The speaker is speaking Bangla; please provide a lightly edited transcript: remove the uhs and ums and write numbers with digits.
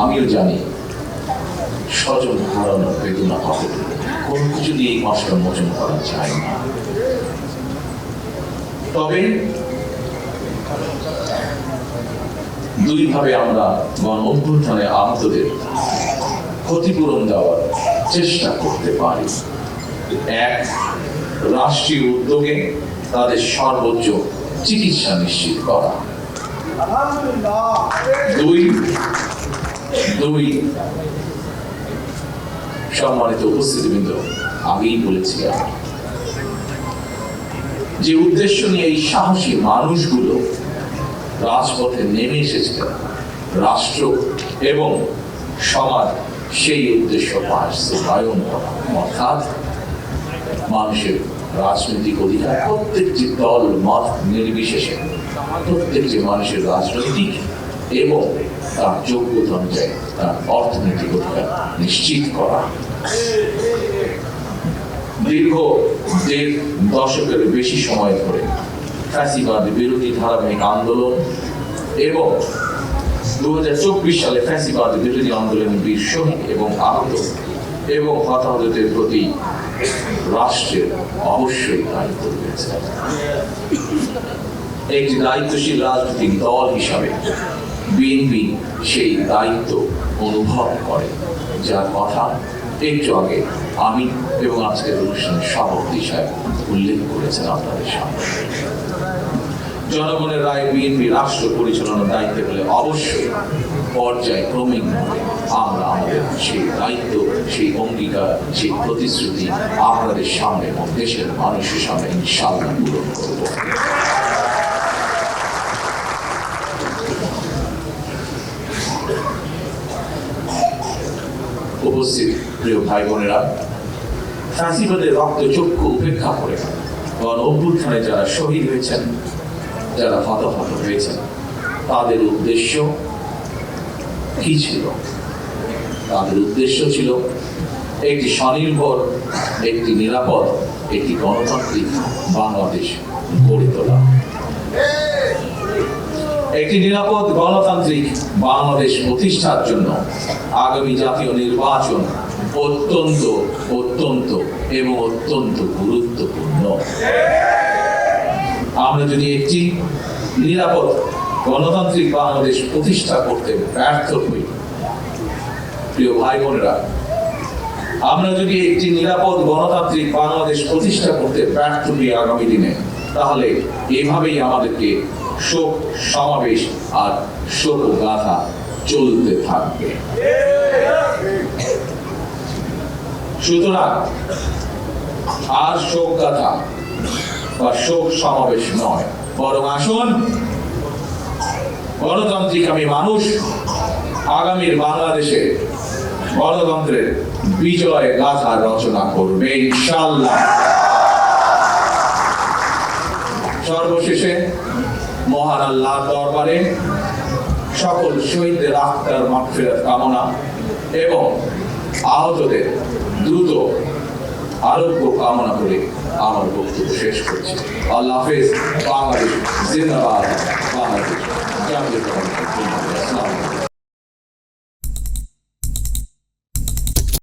আমিও জানি স্বজন হারানোর বেদনা হবে, কোনো কিছু দিয়ে এই কষ্ট মোচন করা যায় না। তবে দুইভাবে আমরা গণ অভ্যুত্থানে আহতদের ক্ষতিপূরণ দেওয়ার চেষ্টা করতে পারি। এক, রাষ্ট্রীয় উদ্যোগে তাদের সর্বোচ্চ চিকিৎসা নিশ্চিত করা। দুই, সম্মানিত উপস্থিতিবৃন্দ, আগেই বলেছিলাম যে উদ্দেশ্য নিয়ে এই সাহসী মানুষগুলো রাজপথে নেমে এসেছিলেন, রাষ্ট্র এবং সমাজ সেই উদ্দেশ্য বাস্তবায়ন করা, অর্থাৎ মানুষের রাজনৈতিক অধিকার প্রত্যেকটি দল মত নির্বিশেষে প্রত্যেকটি মানুষের রাজনৈতিক এবং তার যোগ্যতা অনুযায়ী তার অর্থনৈতিক অধিকার নিশ্চিত করা। দীর্ঘ 1.5 দশকের বেশি সময় ধরে ফ্যাসিবাদ বিরোধী ধারাবাহিক আন্দোলন এবং 2024 সালে ফ্যাসিবাদ বিরোধী আন্দোলনের বীর শহীদ এবং আহত এবং হতাহতদের প্রতি রাষ্ট্রের অবশ্যই দায়িত্ব রয়েছে। একটি দায়িত্বশীল রাজনৈতিক দল হিসাবে বিএনপি সেই দায়িত্ব অনুভব করে, যার কথা একটু আগে আমি এবং আজকের অনুষ্ঠানের সভাপতি সাহেব উল্লেখ করেছেন আপনাদের সামনে। জনগণের রায় বিএনপি রাষ্ট্র পরিচালনার দায়িত্বে বলে অবশ্যই পর্যায়ক্রমিক আমরা আমাদের সেই দায়িত্ব, সেই অঙ্গীকার, সেই প্রতিশ্রুতি আপনাদের সামনে এবং দেশের মানুষের সামনে ইনশাআল্লাহ পূরণ করব। উপস্থিত প্রিয় ভাই বোনেরা, ফ্যাসিবাদের রক্তচক্ষু উপেক্ষা করে গণ অভ্যুত্থানে যারা শহীদ হয়েছেন, যারা হতাহত হয়েছেন, তাদের উদ্দেশ্য কি ছিল? তাদের উদ্দেশ্য ছিল একটি স্বনির্ভর, একটি নিরাপদ, একটি গণতান্ত্রিক বাংলাদেশ গড়ে তোলা। একটি নিরাপদ গণতান্ত্রিক বাংলাদেশ প্রতিষ্ঠার জন্য আগামী জাতীয় নির্বাচন অত্যন্ত অত্যন্ত এবং অত্যন্ত গুরুত্বপূর্ণ। আমরা যদি একটি নিরাপদ গণতান্ত্রিক বাংলাদেশ প্রতিষ্ঠা করতে ব্যর্থ হই, প্রিয় ভাই বোনেরা, আমরা যদি একটি নিরাপদ গণতান্ত্রিক বাংলাদেশ প্রতিষ্ঠা করতে ব্যর্থ হই আগামী দিনে, তাহলে এভাবেই আমাদেরকে শোক সমাবেশ আর শোক গাথা চলতে থাকবে। সুতরাং আর শোক গাথা বা শোক সমাবেশ নয়, বরং আসুন গণতান্ত্রিক আমি মানুষ আগামীর বাংলাদেশে গণতন্ত্রের বিজয় গাথা রচনা করবে ইনশাআল্লাহ। সর্বশেষে মহান আল্লাহর দরবারে সকল শহীদদের আত্মার মাগফিরাত কামনা এবং আহতদের দ্রুত আরোগ্য কামনা করে আমার বক্তব্য শেষ করছি। আল্লাহ হাফেজ। বাংলাদেশ জিন্দাবাদ। বাংলাদেশ জাতীয়তাবাদী।